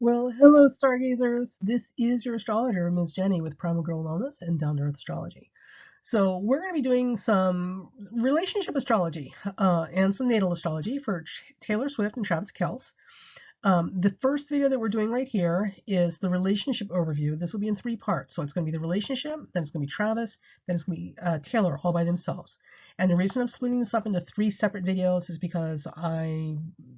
Well, hello, stargazers. This is your astrologer, Ms. Jenny, with Primal Girl Wellness and Down to Earth Astrology. So we're going to be doing some relationship astrology and some natal astrology for Taylor Swift and Travis Kelce. The first video that we're doing right here is the relationship overview. This will be in 3 parts. So it's going to be the relationship, then it's going to be Travis, then it's going to be Taylor all by themselves. And the reason I'm splitting this up into 3 separate videos is because I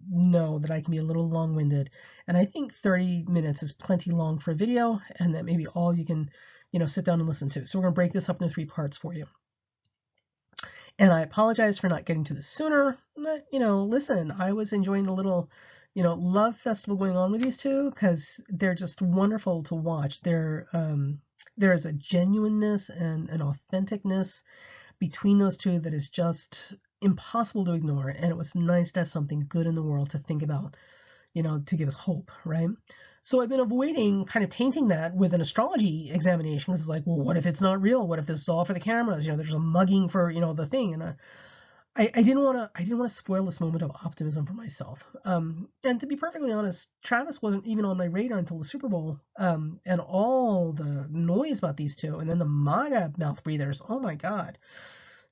know that I can be a little long-winded. And I think 30 minutes is plenty long for a video, and that may be all you can, sit down and listen to. So we're going to break this up into 3 parts for you. And I apologize for not getting to this sooner. But, listen, I was enjoying the little love festival going on with these two because they're just wonderful to watch. There is a genuineness and an authenticness between those two that is just impossible to ignore. And it was nice to have something good in the world to think about, to give us hope, right? So I've been avoiding kind of tainting that with an astrology examination because it's like, well, what if it's not real? What if this is all for the cameras? There's a mugging for, the thing. And I didn't want to spoil this moment of optimism for myself. And to be perfectly honest, Travis wasn't even on my radar until the Super Bowl, and all the noise about these two, and then the MAGA mouth breathers. Oh my God,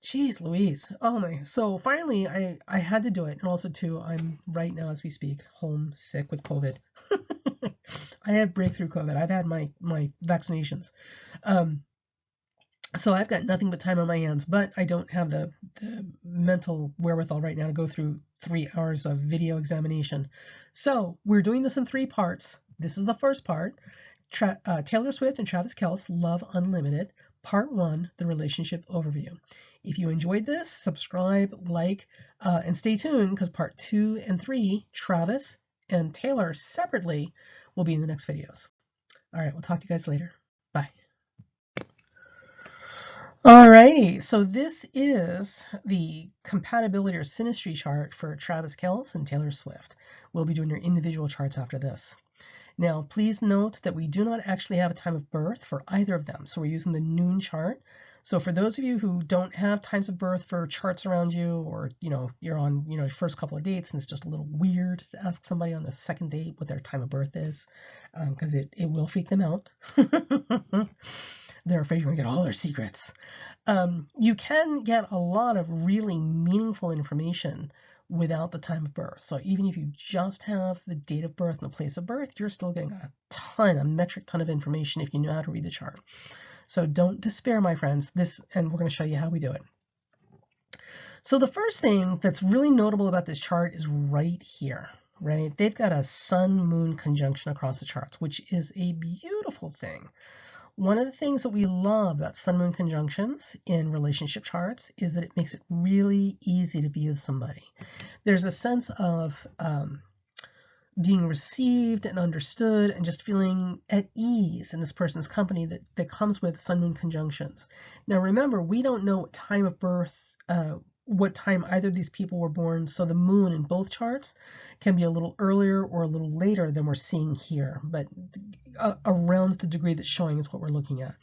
jeez Louise. Oh my. So finally, I had to do it, and also too, I'm right now as we speak home sick with COVID. I have breakthrough COVID. I've had my vaccinations. So I've got nothing but time on my hands, but I don't have the mental wherewithal right now to go through 3 hours of video examination. So we're doing this in 3 parts. This is the first part. Taylor Swift and Travis Kelce, Love Unlimited. Part 1, the relationship overview. If you enjoyed this, subscribe, like, and stay tuned because part 2 and 3, Travis and Taylor separately, will be in the next videos. All right, we'll talk to you guys later. Bye. Alrighty, so this is the compatibility or synastry chart for Travis Kelce and Taylor Swift. We'll be doing your individual charts after this. Now, please note that we do not actually have a time of birth for either of them, so we're using the noon chart. So for those of you who don't have times of birth for charts around you, or you're on your first couple of dates and it's just a little weird to ask somebody on the second date what their time of birth is, because it will freak them out. They're afraid you're going to get all their secrets. You can get a lot of really meaningful information without the time of birth. So even if you just have the date of birth and the place of birth, you're still getting a metric ton of information if you know how to read the chart. So don't despair, my friends. And we're going to show you how we do it. So the first thing that's really notable about this chart is right here, right? They've got a sun-moon conjunction across the charts, which is a beautiful thing. One of the things that we love about sun-moon conjunctions in relationship charts is that it makes it really easy to be with somebody. There's a sense of being received and understood and just feeling at ease in this person's company that comes with sun-moon conjunctions. Now remember, we don't know what time of birth, what time either of these people were born, so the moon in both charts can be a little earlier or a little later than we're seeing here, but around the degree that's showing is what we're looking at.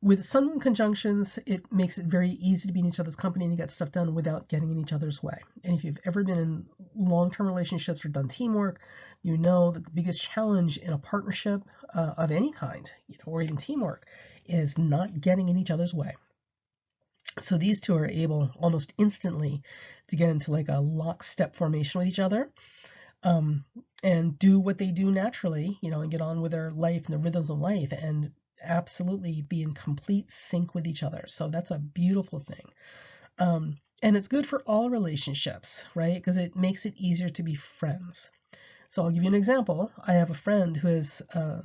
With sun-moon conjunctions, it makes it very easy to be in each other's company and get stuff done without getting in each other's way. And if you've ever been in long-term relationships or done teamwork, you know that the biggest challenge in a partnership of any kind, or even teamwork, is not getting in each other's way. So these two are able almost instantly to get into like a lockstep formation with each other, and do what they do naturally, and get on with their life and the rhythms of life and absolutely be in complete sync with each other. So that's a beautiful thing. And it's good for all relationships, right? Because it makes it easier to be friends. So I'll give you an example. I have a friend who is,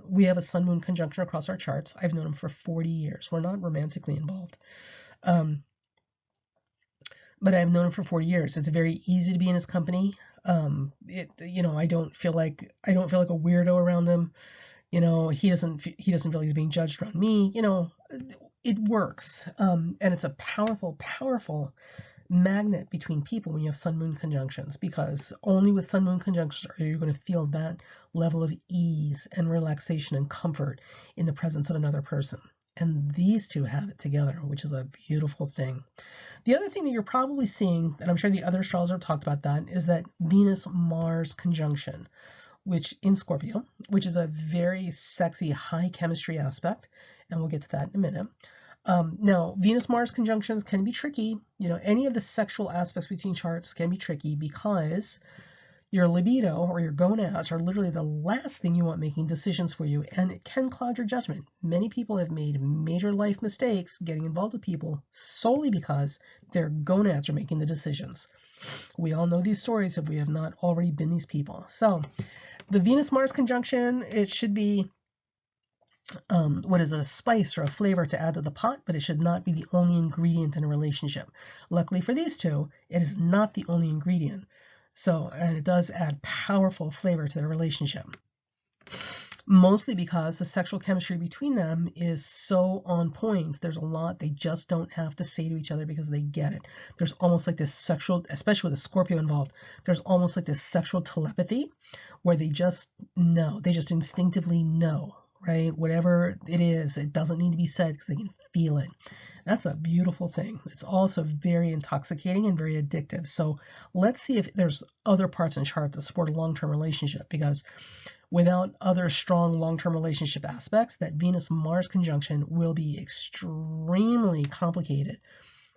we have a sun-moon conjunction across our charts. I've known him for 40 years. We're not romantically involved. But I've known him for 40 years. It's very easy to be in his company. I don't feel like a weirdo around him. He doesn't feel like he's being judged around me. It works. And it's a powerful, powerful magnet between people when you have sun-moon conjunctions, because only with sun-moon conjunctions are you going to feel that level of ease and relaxation and comfort in the presence of another person. And these two have it together, which is a beautiful thing. The other thing that you're probably seeing, and I'm sure the other astrologers have talked about that, is that Venus-Mars conjunction. which in Scorpio, which is a very sexy, high chemistry aspect, and we'll get to that in a minute. Now, Venus-Mars conjunctions can be tricky. Any of the sexual aspects between charts can be tricky because your libido or your gonads are literally the last thing you want making decisions for you, and it can cloud your judgment. Many people have made major life mistakes getting involved with people solely because their gonads are making the decisions. We all know these stories if we have not already been these people. So the Venus-Mars conjunction, it should be what is it, a spice or a flavor to add to the pot, but it should not be the only ingredient in a relationship. Luckily for these two, it is not the only ingredient. So, and it does add powerful flavor to the relationship. Mostly because the sexual chemistry between them is so on point. There's a lot they just don't have to say to each other because they get it. There's almost like this sexual, especially with a Scorpio involved, there's almost like this sexual telepathy where they just know, they just instinctively know, right? Whatever it is, it doesn't need to be said because they can feel it. That's a beautiful thing. It's also very intoxicating and very addictive. So let's see if there's other parts in chart that support a long-term relationship, because without other strong long-term relationship aspects, that Venus-Mars conjunction will be extremely complicated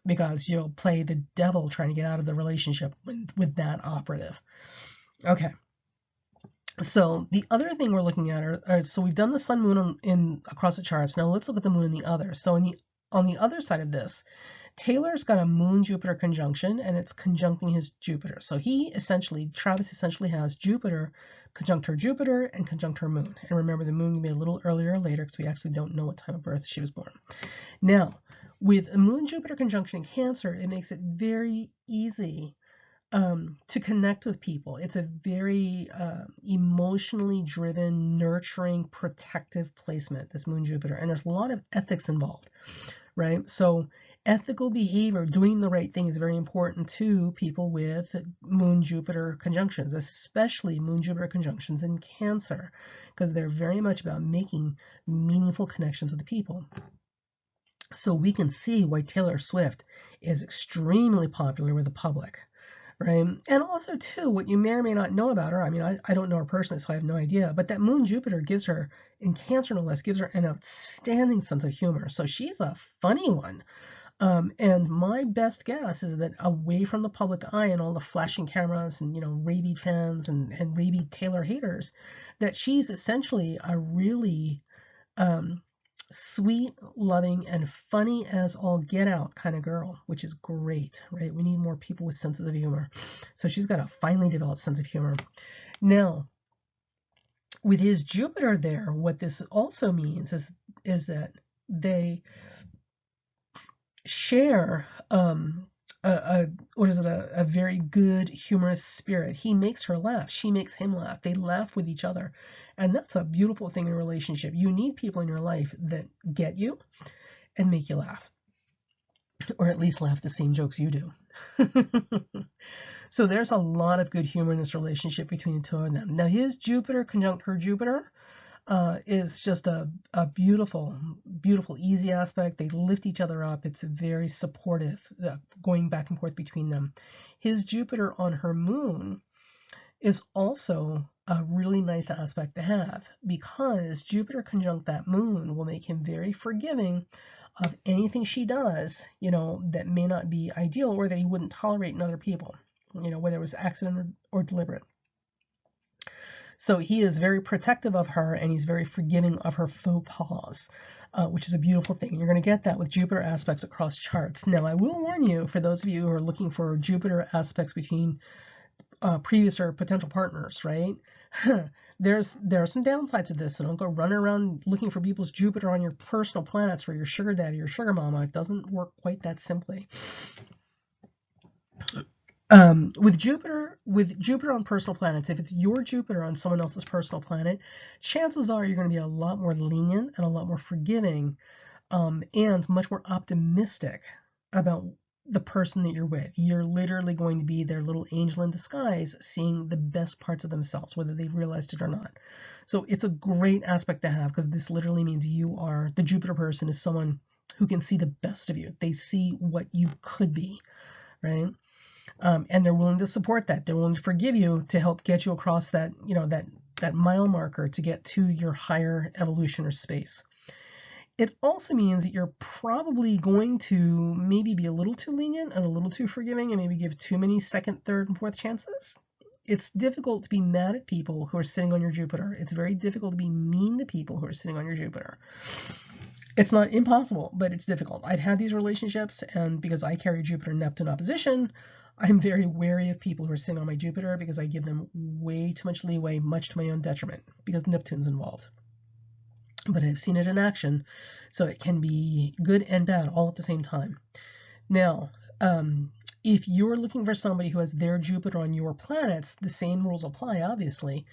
because you'll play the devil trying to get out of the relationship with that operative. Okay. So the other thing we're looking at are so we've done the sun moon across the charts. Now let's look at the moon in the other. So on the other side of this, Taylor's got a moon Jupiter conjunction, and it's conjuncting his Jupiter. So Travis essentially has Jupiter conjunct her Jupiter and conjunct her moon. And remember, the moon can be a little earlier or later because we actually don't know what time of birth she was born. Now, with a moon Jupiter conjunction in Cancer, it makes it very easy to connect with people. It's a very emotionally driven, nurturing, protective placement, this moon Jupiter, and there's a lot of ethics involved, right? So ethical behavior, doing the right thing, is very important to people with moon Jupiter conjunctions, especially moon Jupiter conjunctions in Cancer, because they're very much about making meaningful connections with the people. So we can see why Taylor Swift is extremely popular with the public. Right? And also, too, what you may or may not know about her, I mean, I don't know her personally, so I have no idea, but that moon Jupiter gives her, in Cancer no less, gives her an outstanding sense of humor. So she's a funny one. And my best guess is that away from the public eye and all the flashing cameras and, rabid fans and rabid Taylor haters, that she's essentially a really sweet, loving, and funny as all get out kind of girl, which is great, right? We need more people with senses of humor. So she's got a finely developed sense of humor. Now, with his Jupiter there, what this also means is that they share a very good humorous spirit. He makes her laugh. She makes him laugh. They laugh with each other. And that's a beautiful thing in a relationship. You need people in your life that get you and make you laugh. Or at least laugh the same jokes you do. So there's a lot of good humor in this relationship between the two of them. Now his Jupiter conjunct her Jupiter is just a beautiful, beautiful, easy aspect. They lift each other up. It's very supportive, going back and forth between them. His Jupiter on her moon is also a really nice aspect to have, because Jupiter conjunct that moon will make him very forgiving of anything she does, that may not be ideal or that he wouldn't tolerate in other people, whether it was accident or deliberate. So he is very protective of her, and he's very forgiving of her faux pas, which is a beautiful thing. You're going to get that with Jupiter aspects across charts. Now, I will warn you, for those of you who are looking for Jupiter aspects between previous or potential partners, right? There are some downsides to this, so don't go running around looking for people's Jupiter on your personal planets for your sugar daddy or sugar mama. It doesn't work quite that simply. With Jupiter on personal planets, if it's your Jupiter on someone else's personal planet, chances are you're going to be a lot more lenient and a lot more forgiving, and much more optimistic about the person that you're with. You're literally going to be their little angel in disguise, seeing the best parts of themselves, whether they've realized it or not. So it's a great aspect to have, because this literally means the Jupiter person is someone who can see the best of you. They see what you could be, right? And they're willing to support that. They're willing to forgive you to help get you across that that mile marker to get to your higher evolution or space. It also means that you're probably going to maybe be a little too lenient and a little too forgiving and maybe give too many second, third, and fourth chances. It's difficult to be mad at people who are sitting on your Jupiter. It's very difficult to be mean to people who are sitting on your Jupiter. It's not impossible, but it's difficult. I've had these relationships, and because I carry Jupiter and Neptune opposition, I'm very wary of people who are sitting on my Jupiter because I give them way too much leeway, much to my own detriment, because Neptune's involved. But I've seen it in action, so it can be good and bad all at the same time. Now, if you're looking for somebody who has their Jupiter on your planets, the same rules apply, obviously.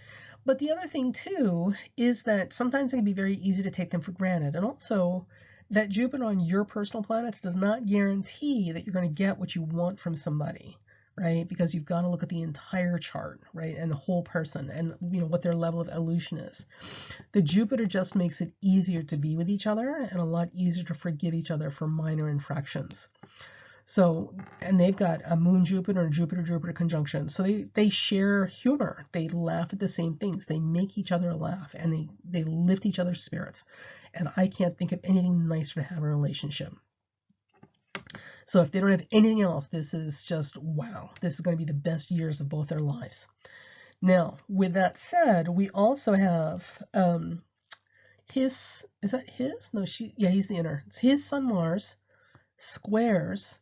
But the other thing, too, is that sometimes it can be very easy to take them for granted. And also, that Jupiter on your personal planets does not guarantee that you're going to get what you want from somebody, right? Because you've got to look at the entire chart, right? And the whole person and, you know, what their level of evolution is. The Jupiter just makes it easier to be with each other and a lot easier to forgive each other for minor infractions. So, and they've got a Moon Jupiter and Jupiter Jupiter conjunction. So they share humor. They laugh at the same things. They make each other laugh, and they lift each other's spirits. And I can't think of anything nicer to have in a relationship. So if they don't have anything else, this is just wow. This is going to be the best years of both their lives. Now, with that said, we also have his, is that his? No, yeah, he's the inner. It's his Sun Mars squares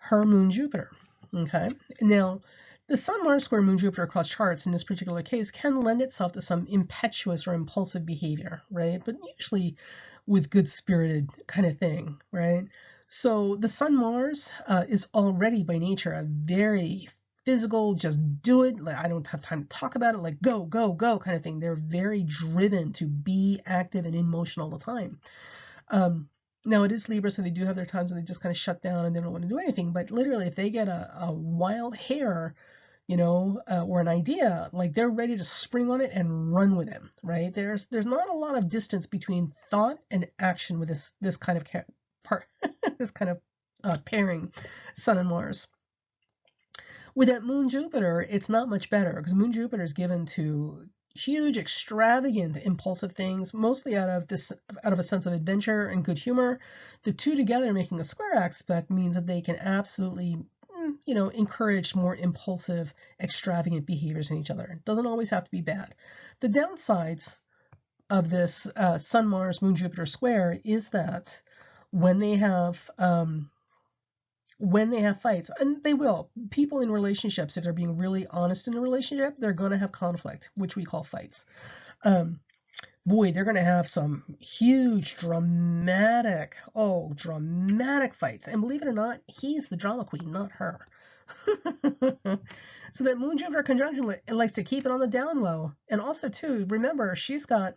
her Moon Jupiter. Okay. Now, the Sun Mars square Moon Jupiter across charts in this particular case can lend itself to some impetuous or impulsive behavior, right? But usually with good spirited kind of thing, right? So the Sun Mars is already by nature a very physical, just do it, like I don't have time to talk about it, like go, go, go kind of thing. They're very driven to be active and in motion all the time. Now it is Libra, so they do have their times when they just kind of shut down and they don't want to do anything. But literally, if they get a wild hair, you know, or an idea, like they're ready to spring on it and run with it, right? There's not a lot of distance between thought and action with this kind of this kind of pairing, Sun and Mars. With that Moon Jupiter, it's not much better because Moon Jupiter is given to huge, extravagant, impulsive things, mostly out of a sense of adventure and good humor. The two together making a square aspect means that they can absolutely, you know, encourage more impulsive, extravagant behaviors in each other. It doesn't always have to be bad. The downsides of this Sun, Mars, Moon, Jupiter square is that when they have fights, and they will, people in relationships, if they're being really honest in a relationship, they're going to have conflict, which we call fights. Boy, they're going to have some huge, dramatic fights. And believe it or not, he's the drama queen, not her. So that Moon Jupiter conjunction, it likes to keep it on the down low. And also, too, remember, she's got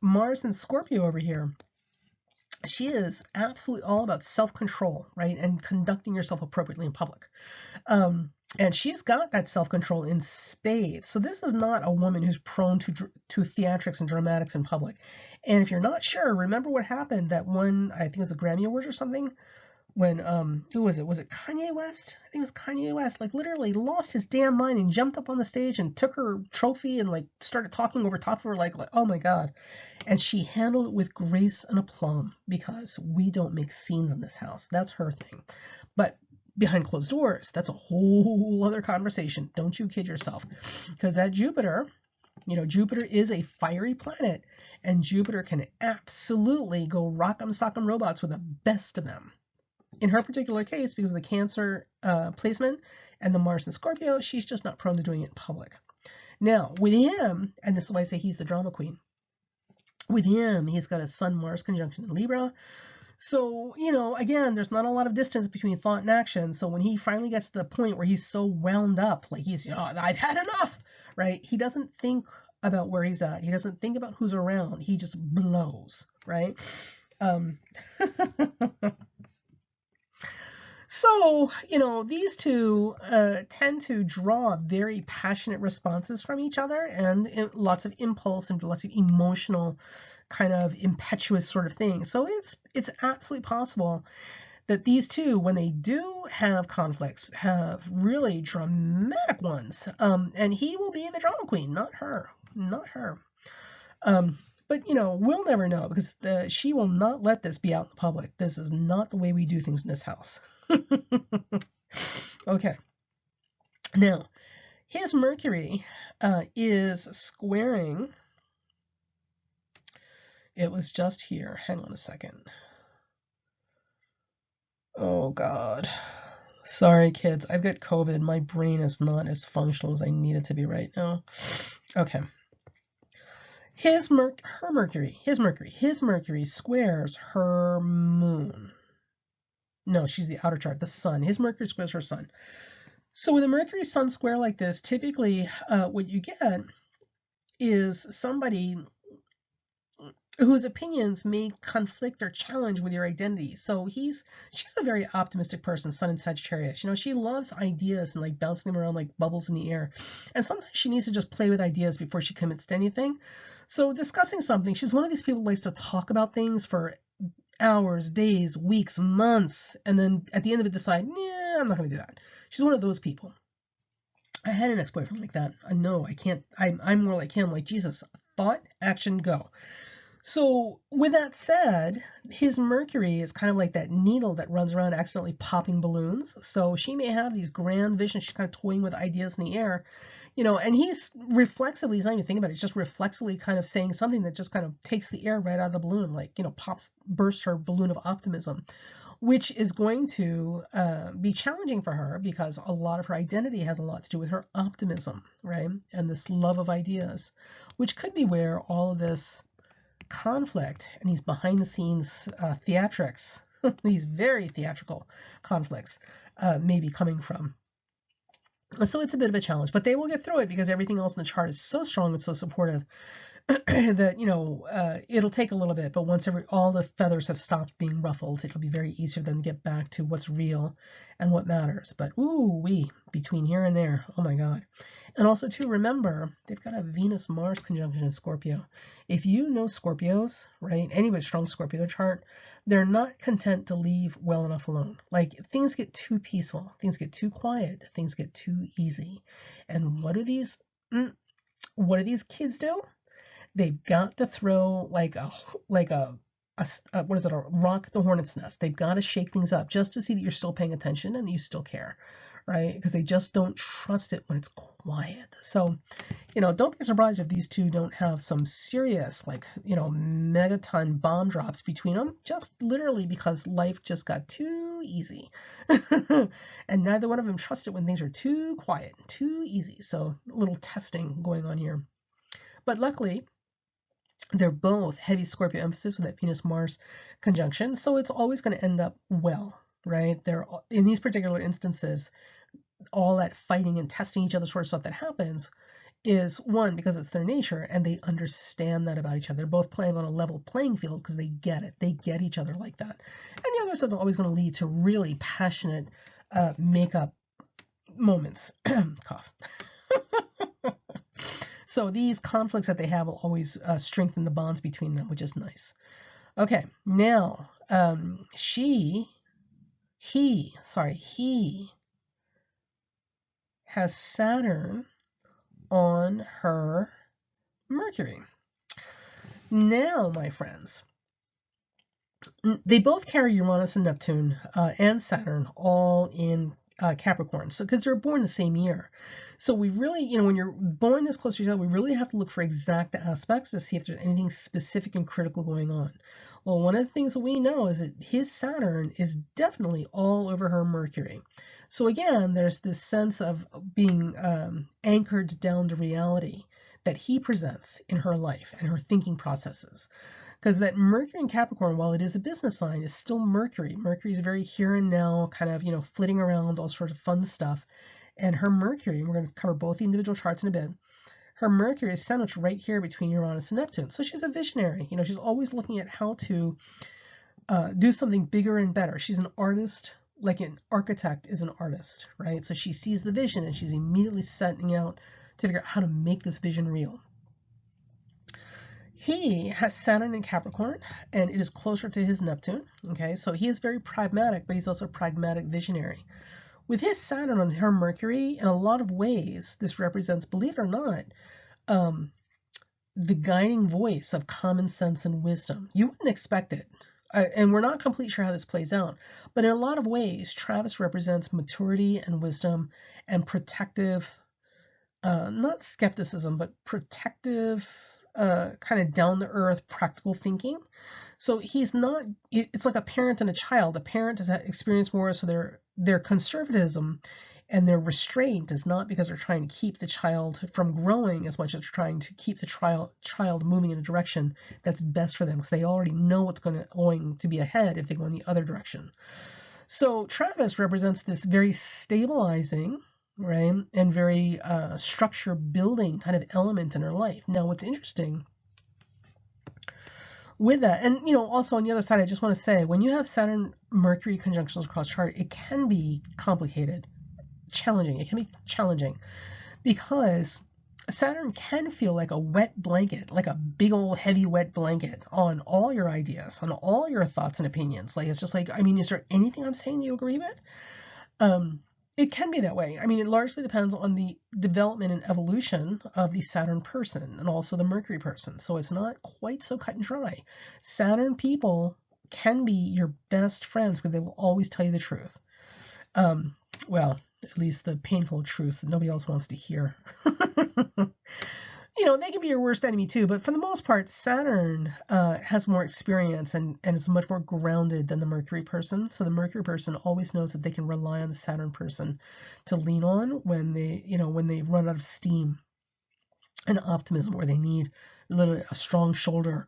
Mars and Scorpio over here. She is absolutely all about self-control, right? And conducting yourself appropriately in public. And she's got that self-control in spades. So this is not a woman who's prone to theatrics and dramatics in public. And if you're not sure, remember what happened that one, I think it was a Grammy Award or something, when, who was it? Was it Kanye West? I think it was Kanye West, like literally lost his damn mind and jumped up on the stage and took her trophy and like started talking over top of her like oh my God. And she handled it with grace and aplomb because we don't make scenes in this house. That's her thing. But behind closed doors, that's a whole other conversation. Don't you kid yourself. Because that Jupiter, you know, Jupiter is a fiery planet, and Jupiter can absolutely go rock'em sock'em robots with the best of them. In her particular case, because of the Cancer placement and the Mars and Scorpio, she's just not prone to doing it in public. Now, with him, and this is why I say he's the drama queen, with him, he's got a Sun-Mars conjunction in Libra. So, you know, again, there's not a lot of distance between thought and action. So when he finally gets to the point where he's so wound up, like he's, you know, I've had enough, right? He doesn't think about where he's at. He doesn't think about who's around. He just blows, right? So, you know, these two tend to draw very passionate responses from each other and lots of impulse and lots of emotional kind of impetuous sort of thing. So it's absolutely possible that these two, when they do have conflicts, have really dramatic ones. And he will be the drama queen, not her, not her. But we'll never know because she will not let this be out in the public. This is not the way we do things in this house. Okay. Now, his Mercury is squaring. It was just here. Hang on a second. Oh, God. Sorry, kids. I've got COVID. My brain is not as functional as I need it to be right now. Okay. His Mercury squares her moon. No, she's the outer chart, the sun. His Mercury squares her sun. So with a Mercury sun square like this, typically what you get is somebody whose opinions may conflict or challenge with your identity. So she's a very optimistic person, Sun in Sagittarius. She loves ideas and like bouncing them around like bubbles in the air. And sometimes she needs to just play with ideas before she commits to anything. So discussing something, she's one of these people who likes to talk about things for hours, days, weeks, months, and then at the end of it decide, yeah, I'm not going to do that. She's one of those people. I had an ex-boyfriend like that. I know I can't. I'm more like him. Like Jesus, thought, action, go. So with that said, his Mercury is kind of like that needle that runs around accidentally popping balloons. So she may have these grand visions. She's kind of toying with ideas in the air, and he's reflexively, he's not even thinking about it. He's just reflexively kind of saying something that just kind of takes the air right out of the balloon, like, bursts her balloon of optimism, which is going to be challenging for her because a lot of her identity has a lot to do with her optimism, right? And this love of ideas, which could be where all of this conflict and these behind the scenes theatrics, these very theatrical conflicts may be coming from. So it's a bit of a challenge, but they will get through it because everything else in the chart is so strong and so supportive that it'll take a little bit, but once all the feathers have stopped being ruffled, it'll be very easy for them to get back to what's real and what matters. But between here and there, oh my God. And also too, remember, they've got a Venus-Mars conjunction in Scorpio. If you know Scorpios, right, any with strong Scorpio chart, they're not content to leave well enough alone. Like, things get too peaceful, things get too quiet, things get too easy. And what do these kids do? They've got to throw like a what is it, a rock at the hornet's nest. They've got to shake things up just to see that you're still paying attention and you still care, right? Because they just don't trust it when it's quiet. So, don't be surprised if these two don't have some serious, like, megaton bomb drops between them, just literally because life just got too easy. And neither one of them trust it when things are too quiet, too easy. So a little testing going on here. But luckily, they're both heavy Scorpio emphasis with that Venus-Mars conjunction, so it's always going to end up well, right? They're, in these particular instances, all that fighting and testing each other sort of stuff that happens is, one, because it's their nature, and they understand that about each other. They're both playing on a level playing field because they get it. They get each other like that. And the other side is always going to lead to really passionate makeup moments. Cough. So these conflicts that they have will always strengthen the bonds between them, which is nice. Okay, now he has Saturn on her Mercury. Now, my friends, they both carry Uranus and Neptune and Saturn all in Capricorn, so because they're born the same year. So we really, when you're born this close to each other, we really have to look for exact aspects to see if there's anything specific and critical going on. Well, one of the things that we know is that his Saturn is definitely all over her Mercury. So again, there's this sense of being anchored down to reality that he presents in her life and her thinking processes. Because that Mercury in Capricorn, while it is a business sign, is still Mercury. Mercury is very here and now, kind of, flitting around, all sorts of fun stuff. And her Mercury, and we're going to cover both the individual charts in a bit, her Mercury is sandwiched right here between Uranus and Neptune. So she's a visionary. She's always looking at how to do something bigger and better. She's an artist, like an architect is an artist, right? So she sees the vision and she's immediately setting out to figure out how to make this vision real. He has Saturn in Capricorn, and it is closer to his Neptune. Okay, so he is very pragmatic, but he's also a pragmatic visionary. With his Saturn on her Mercury, in a lot of ways, this represents, believe it or not, um, the guiding voice of common sense and wisdom. You wouldn't expect it. And we're not completely sure how this plays out, but in a lot of ways, Travis represents maturity and wisdom and protective, not skepticism, but protective, kind of down to earth, practical thinking. So he's not, it's like a parent and a child. A parent has experienced more, so their conservatism and their restraint is not because they're trying to keep the child from growing as much as trying to keep the child moving in a direction that's best for them, because they already know what's going to be ahead if they go in the other direction. So Travis represents this very stabilizing, right, and very structure building kind of element in her life. Now, what's interesting with that, and also on the other side, I just want to say, when you have Saturn Mercury conjunctions across chart, it can be complicated, challenging. It can be challenging because Saturn can feel like a wet blanket, like a big old heavy wet blanket on all your ideas, on all your thoughts and opinions. Like, it's just like, I mean, is there anything I'm saying that you agree with? It can be that way. I mean, it largely depends on the development and evolution of the Saturn person and also the Mercury person. So it's not quite so cut and dry. Saturn people can be your best friends because they will always tell you the truth. Well, at least the painful truth that nobody else wants to hear. They can be your worst enemy too, but for the most part, Saturn has more experience and is much more grounded than the Mercury person. So the Mercury person always knows that they can rely on the Saturn person to lean on when they run out of steam and optimism, where they need a strong shoulder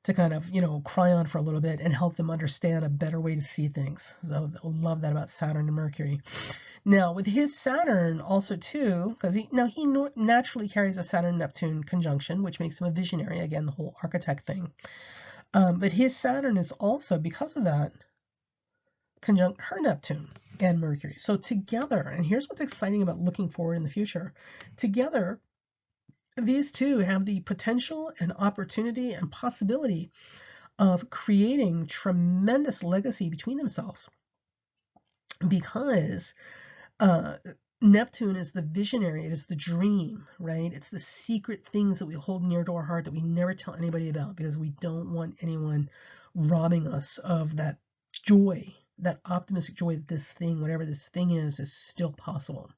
to kind of, cry on for a little bit and help them understand a better way to see things. So I love that about Saturn and Mercury. Now, with his Saturn also too, because he naturally carries a Saturn-Neptune conjunction, which makes him a visionary, again, the whole architect thing. But his Saturn is also, because of that, conjunct her Neptune and Mercury. So together, and here's what's exciting about looking forward in the future, together, these two have the potential and opportunity and possibility of creating tremendous legacy between themselves, because Neptune is the visionary, it is the dream, right? It's the secret things that we hold near to our heart that we never tell anybody about, because we don't want anyone robbing us of that joy, that optimistic joy that this thing, whatever this thing is still possible.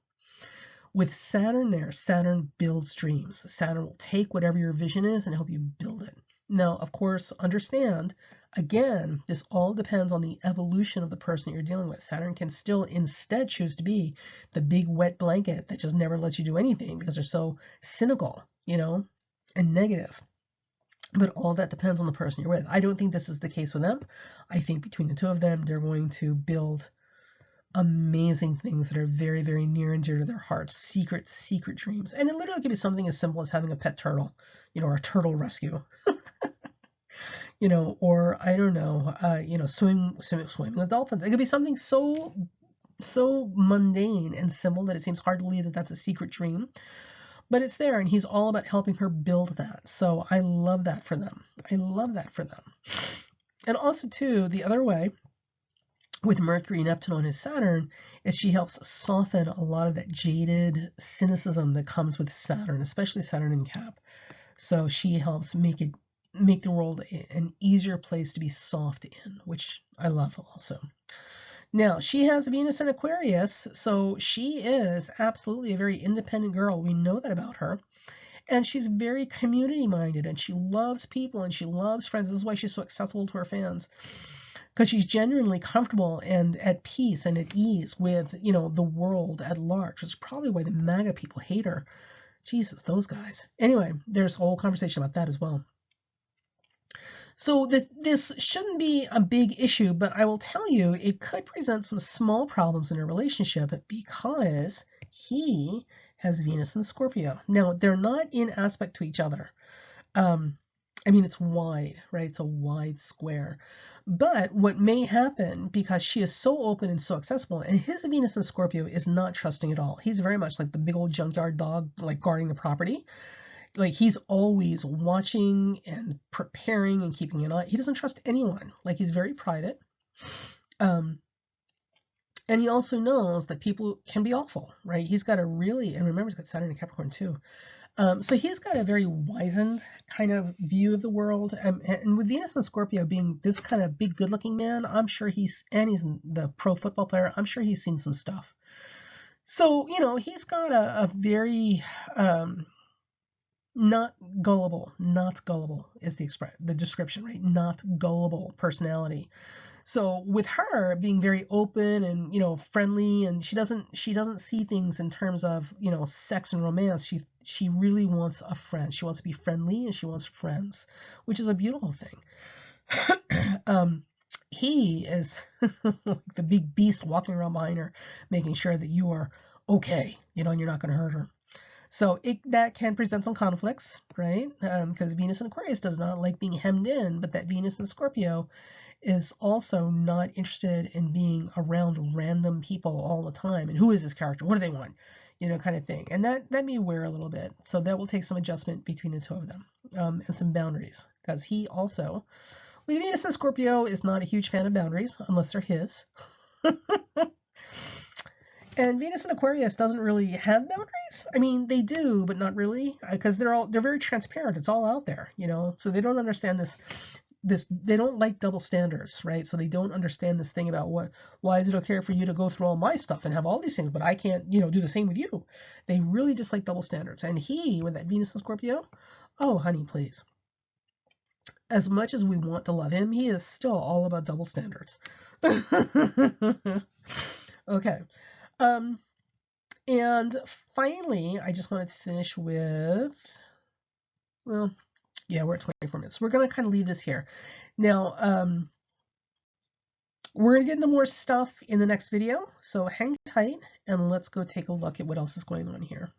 With Saturn there, Saturn builds dreams. Saturn will take whatever your vision is and help you build it. Now, of course, understand, again, this all depends on the evolution of the person you're dealing with. Saturn can still instead choose to be the big wet blanket that just never lets you do anything because they're so cynical, and negative. But all that depends on the person you're with. I don't think this is the case with them. I think between the two of them, they're going to build amazing things that are very, very near and dear to their hearts, secret dreams. And it literally could be something as simple as having a pet turtle, or a turtle rescue, or I don't know, swimming with dolphins. It could be something so mundane and simple that it seems hard to believe that that's a secret dream, but it's there, and he's all about helping her build that. So I love that for them. And also too, the other way, with Mercury and Neptune on his Saturn, is she helps soften a lot of that jaded cynicism that comes with Saturn, especially Saturn in Cap. So she helps make the world an easier place to be soft in, which I love also. Now, she has Venus in Aquarius, so she is absolutely a very independent girl. We know that about her. And she's very community-minded, and she loves people, and she loves friends. This is why she's so accessible to her fans, because she's genuinely comfortable and at peace and at ease with, the world at large. It's probably why the MAGA people hate her. Jesus, those guys. Anyway, there's a whole conversation about that as well. So this shouldn't be a big issue, but I will tell you, it could present some small problems in a relationship because he has Venus in Scorpio. Now, they're not in aspect to each other. It's wide, right? It's a wide square. But what may happen, because she is so open and so accessible, and his Venus in Scorpio is not trusting at all. He's very much like the big old junkyard dog, like guarding the property. like he's always watching and preparing and keeping an eye. He doesn't trust anyone. Like he's very private. Um, and he also knows that people can be awful, right? He's got a really, and remember, he's got Saturn in Capricorn too. So he's got a very wizened kind of view of the world. And with Venus and Scorpio being this kind of big, good looking man, I'm sure he's the pro football player, I'm sure he's seen some stuff. So, you know, he's got a very, not gullible is the description, right? Not gullible personality. So with her being very open and, you know, friendly, and she doesn't see things in terms of, you know, sex and romance. She really wants a friend. She wants to be friendly and she wants friends, which is a beautiful thing. He is like the big beast walking around behind her, making sure that you are okay, you know, and you're not going to hurt her. So that can present some conflicts, right? Because Venus in Aquarius does not like being hemmed in, but that Venus in Scorpio is also not interested in being around random people all the time. And who is this character? What do they want? You know, kind of thing. And that may wear a little bit. So that will take some adjustment between the two of them, and some boundaries. Because he also, with Venus in Scorpio, is not a huge fan of boundaries unless they're his. And Venus in Aquarius doesn't really have boundaries. I mean, they do, but not really, because they're very transparent. It's all out there, you know. So they don't understand this they don't like double standards, right? So they don't understand this thing about why is it okay for you to go through all my stuff and have all these things, but I can't, you know, do the same with you. They really just like double standards. And he, with that Venus in Scorpio, oh honey, please. As much as we want to love him, he is still all about double standards. Okay. Um, and finally, I just wanted to finish with, well, yeah, we're at 24 minutes. We're going to kind of leave this here. Now, we're going to get into more stuff in the next video, so hang tight and let's go take a look at what else is going on here.